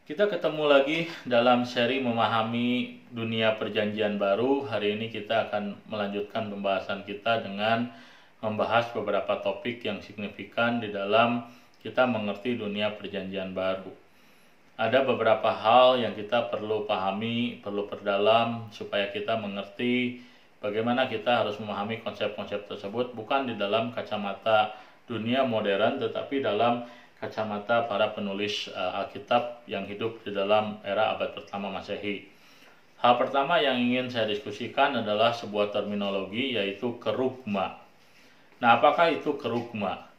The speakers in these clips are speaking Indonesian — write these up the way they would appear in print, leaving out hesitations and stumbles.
Kita ketemu lagi dalam seri memahami dunia perjanjian baru. Hari ini kita akan melanjutkan pembahasan kita dengan membahas beberapa topik yang signifikan di dalam kita mengerti dunia perjanjian baru. Ada beberapa hal yang kita perlu pahami, perlu perdalam supaya kita mengerti bagaimana kita harus memahami konsep-konsep tersebut bukan di dalam kacamata dunia modern tetapi dalam kacamata para penulis Alkitab yang hidup di dalam era abad pertama Masehi. Hal pertama yang ingin saya diskusikan adalah sebuah terminologi yaitu kerugma. Nah, apakah itu kerugma?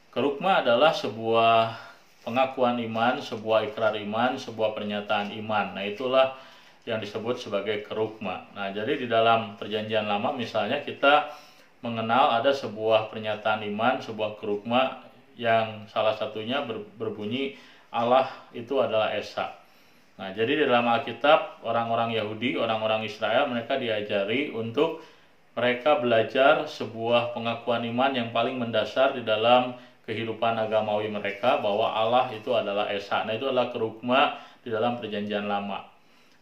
Kerugma adalah sebuah pengakuan iman, sebuah ikrar iman, sebuah pernyataan iman. Nah, itulah yang disebut sebagai kerugma. Nah, jadi di dalam perjanjian lama misalnya kita mengenal ada sebuah pernyataan iman, sebuah kerugma yang salah satunya berbunyi Allah itu adalah Esa. Nah, jadi di dalam Alkitab orang-orang Yahudi, orang-orang Israel mereka diajari untuk mereka belajar sebuah pengakuan iman yang paling mendasar di dalam kehidupan agamawi mereka bahwa Allah itu adalah Esa. Nah, itu adalah kerugma di dalam perjanjian lama.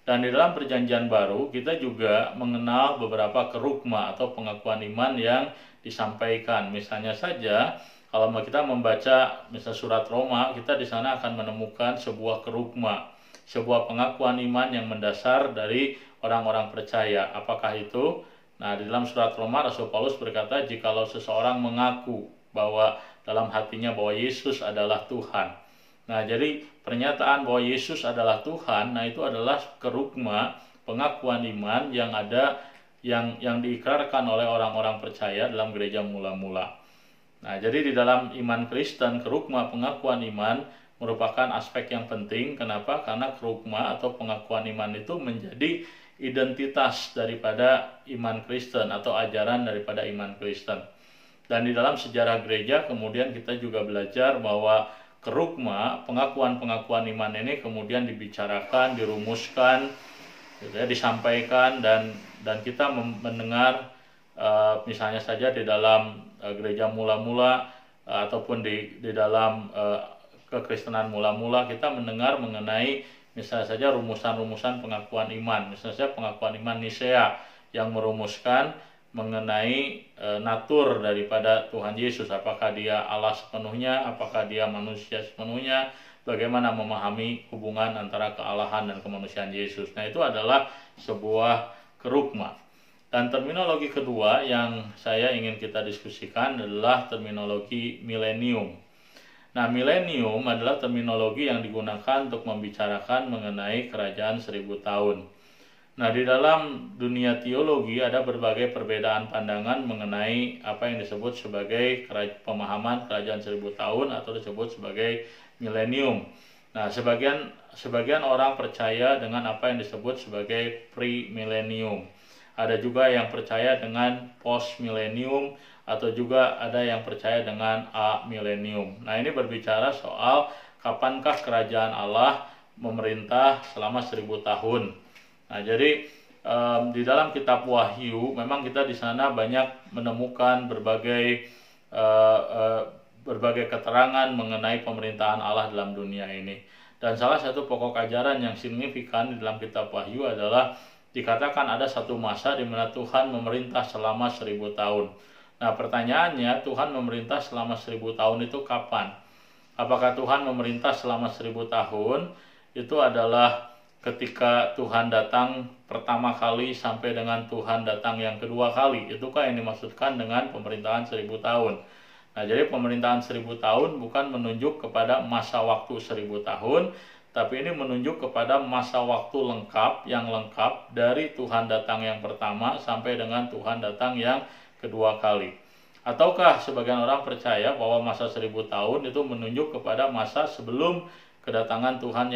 Dan di dalam perjanjian baru kita juga mengenal beberapa kerugma atau pengakuan iman yang disampaikan. Misalnya saja kalau kita membaca misal surat Roma, kita di sana akan menemukan sebuah kerugma, sebuah pengakuan iman yang mendasar dari orang-orang percaya. Apakah itu? Nah, di dalam surat Roma Rasul Paulus berkata, jikalau seseorang mengaku bahwa dalam hatinya bahwa Yesus adalah Tuhan. Nah, jadi pernyataan bahwa Yesus adalah Tuhan, nah itu adalah kerugma, pengakuan iman yang ada yang diikrarkan oleh orang-orang percaya dalam gereja mula-mula. Nah, jadi di dalam iman Kristen, kerugma pengakuan iman merupakan aspek yang penting. Kenapa? Karena kerugma atau pengakuan iman itu menjadi identitas daripada iman Kristen atau ajaran daripada iman Kristen. Dan di dalam sejarah gereja kemudian kita juga belajar bahwa kerugma, pengakuan-pengakuan iman ini kemudian dibicarakan, dirumuskan, gitu ya, disampaikan dan kita mendengar misalnya saja di dalam gereja mula-mula ataupun di dalam kekristenan mula-mula kita mendengar mengenai misalnya saja rumusan-rumusan pengakuan iman. Misalnya saja pengakuan iman Nisea yang merumuskan mengenai natur daripada Tuhan Yesus. Apakah dia Allah sepenuhnya, apakah dia manusia sepenuhnya, bagaimana memahami hubungan antara kealahan dan kemanusiaan Yesus. Nah, itu adalah sebuah kerugma. Dan terminologi kedua yang saya ingin kita diskusikan adalah terminologi milenium. Nah, milenium adalah terminologi yang digunakan untuk membicarakan mengenai kerajaan 1000 tahun. Nah, di dalam dunia teologi ada berbagai perbedaan pandangan mengenai apa yang disebut sebagai pemahaman kerajaan 1000 tahun atau disebut sebagai milenium. Nah, sebagian orang percaya dengan apa yang disebut sebagai pre-millennium. Ada juga yang percaya dengan post-millennium atau juga ada yang percaya dengan a-millennium. Nah, ini berbicara soal kapankah kerajaan Allah memerintah selama 1000 tahun. Nah, jadi di dalam kitab Wahyu memang kita di sana banyak menemukan berbagai keterangan mengenai pemerintahan Allah dalam dunia ini. Dan salah satu pokok ajaran yang signifikan di dalam kitab Wahyu adalah dikatakan ada satu masa di mana Tuhan memerintah selama 1000 tahun. Nah, pertanyaannya, Tuhan memerintah selama 1000 tahun itu kapan? Apakah Tuhan memerintah selama 1000 tahun? Itu adalah ketika Tuhan datang pertama kali sampai dengan Tuhan datang yang kedua kali. Itukah yang dimaksudkan dengan pemerintahan 1000 tahun? Nah, jadi pemerintahan 1000 tahun bukan menunjuk kepada masa waktu 1000 tahun, tapi ini menunjuk kepada masa waktu yang lengkap dari Tuhan datang yang pertama sampai dengan Tuhan datang yang kedua kali. Ataukah sebagian orang percaya bahwa masa 1000 tahun itu menunjuk kepada masa sebelum kedatangan Tuhan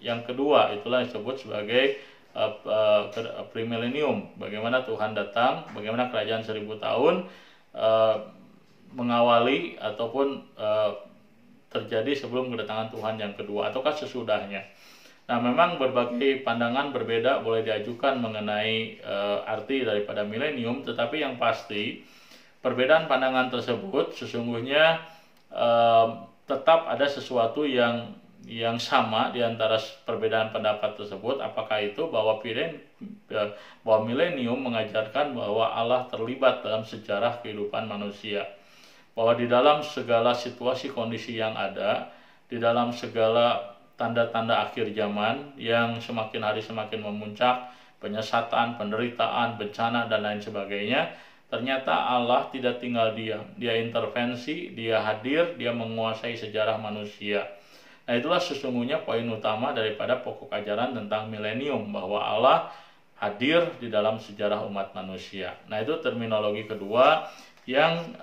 yang kedua, itulah yang disebut sebagai premillennium. Bagaimana Tuhan datang, bagaimana kerajaan 1000 tahun mengawali ataupun terjadi sebelum kedatangan Tuhan yang kedua ataukah sesudahnya. Nah, memang berbagai pandangan berbeda boleh diajukan mengenai arti daripada milenium, tetapi yang pasti perbedaan pandangan tersebut sesungguhnya tetap ada sesuatu yang yang sama di antara perbedaan pendapat tersebut, apakah itu bahwa milenium mengajarkan bahwa Allah terlibat dalam sejarah kehidupan manusia, bahwa di dalam segala situasi kondisi yang ada, di dalam segala tanda-tanda akhir zaman yang semakin hari semakin memuncak, penyesatan, penderitaan, bencana, dan lain sebagainya, ternyata Allah tidak tinggal diam. Dia intervensi, dia hadir, dia menguasai sejarah manusia. Nah, itulah sesungguhnya poin utama daripada pokok ajaran tentang milenium, bahwa Allah hadir di dalam sejarah umat manusia. Nah, itu terminologi kedua yang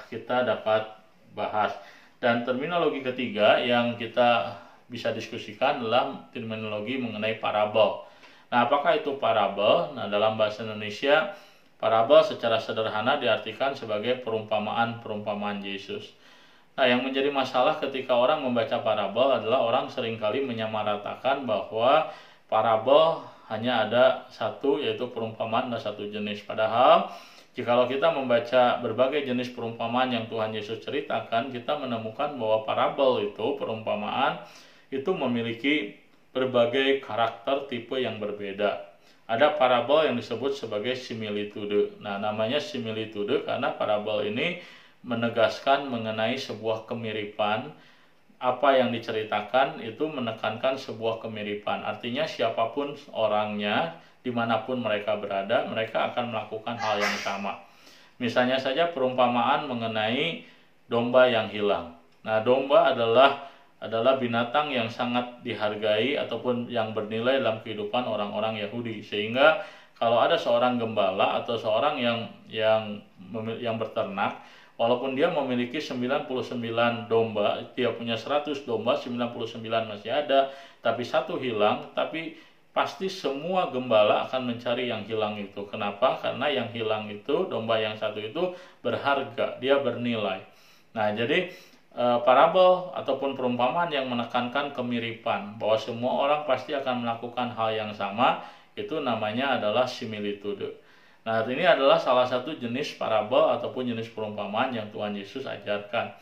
kita dapat bahas. Dan terminologi ketiga yang kita bisa diskusikan adalah terminologi mengenai parabel. Nah, apakah itu parabel? Nah, dalam bahasa Indonesia, parabel secara sederhana diartikan sebagai perumpamaan-perumpamaan Yesus. Nah, yang menjadi masalah ketika orang membaca parabel adalah orang seringkali menyamaratakan bahwa parabel hanya ada satu, yaitu perumpamaan dan satu jenis. Padahal, jikalau kita membaca berbagai jenis perumpamaan yang Tuhan Yesus ceritakan, kita menemukan bahwa parabel itu, perumpamaan, itu memiliki berbagai karakter tipe yang berbeda. Ada parabel yang disebut sebagai similitude. Nah, namanya similitude karena parabel ini menegaskan mengenai sebuah kemiripan. Apa yang diceritakan itu menekankan sebuah kemiripan. Artinya siapapun orangnya, dimanapun mereka berada, mereka akan melakukan hal yang sama. Misalnya saja perumpamaan mengenai domba yang hilang. Nah, domba adalah binatang yang sangat dihargai ataupun yang bernilai dalam kehidupan orang-orang Yahudi, sehingga kalau ada seorang gembala atau seorang yang berternak, walaupun dia memiliki 99 domba, dia punya 100 domba, 99 masih ada, tapi satu hilang, tapi pasti semua gembala akan mencari yang hilang itu. Kenapa? Karena yang hilang itu, domba yang satu itu berharga, dia bernilai. Nah, jadi parabel ataupun perumpamaan yang menekankan kemiripan, bahwa semua orang pasti akan melakukan hal yang sama, itu namanya adalah similitude. Nah, ini adalah salah satu jenis parabel ataupun jenis perumpamaan yang Tuhan Yesus ajarkan.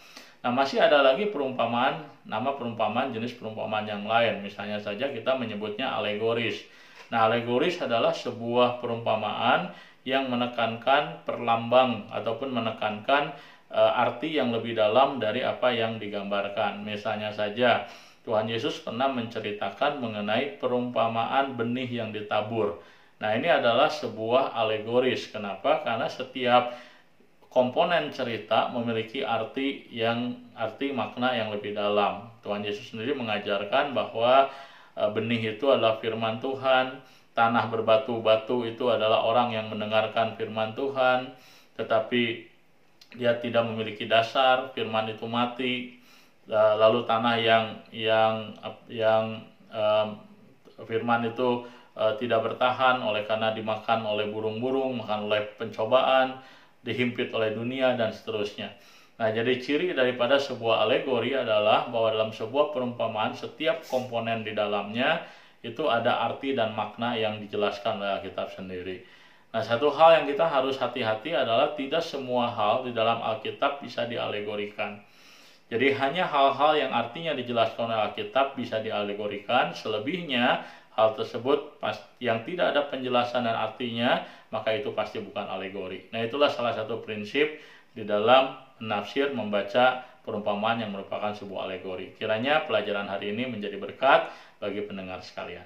Nah, masih ada lagi nama perumpamaan jenis perumpamaan yang lain. Misalnya saja kita menyebutnya alegoris. Nah, alegoris adalah sebuah perumpamaan yang menekankan perlambang ataupun menekankan arti yang lebih dalam dari apa yang digambarkan. Misalnya saja Tuhan Yesus pernah menceritakan mengenai perumpamaan benih yang ditabur. Nah, ini adalah sebuah alegoris. Kenapa? Karena setiap komponen cerita memiliki arti makna yang lebih dalam. Tuhan Yesus sendiri mengajarkan bahwa benih itu adalah firman Tuhan, tanah berbatu-batu itu adalah orang yang mendengarkan firman Tuhan, tetapi dia tidak memiliki dasar, firman itu mati. Lalu tanah yang firman itu tidak bertahan oleh karena dimakan oleh burung-burung, makan oleh pencobaan, dihimpit oleh dunia, dan seterusnya. Nah, jadi ciri daripada sebuah alegori adalah bahwa dalam sebuah perumpamaan setiap komponen di dalamnya itu ada arti dan makna yang dijelaskan oleh Alkitab sendiri. Nah, satu hal yang kita harus hati-hati adalah tidak semua hal di dalam Alkitab bisa dialegorikan. Jadi hanya hal-hal yang artinya dijelaskan oleh Alkitab bisa dialegorikan. Selebihnya hal tersebut yang tidak ada penjelasan dan artinya, maka itu pasti bukan alegori. Nah, itulah salah satu prinsip di dalam menafsir, membaca perumpamaan yang merupakan sebuah alegori. Kiranya pelajaran hari ini menjadi berkat bagi pendengar sekalian.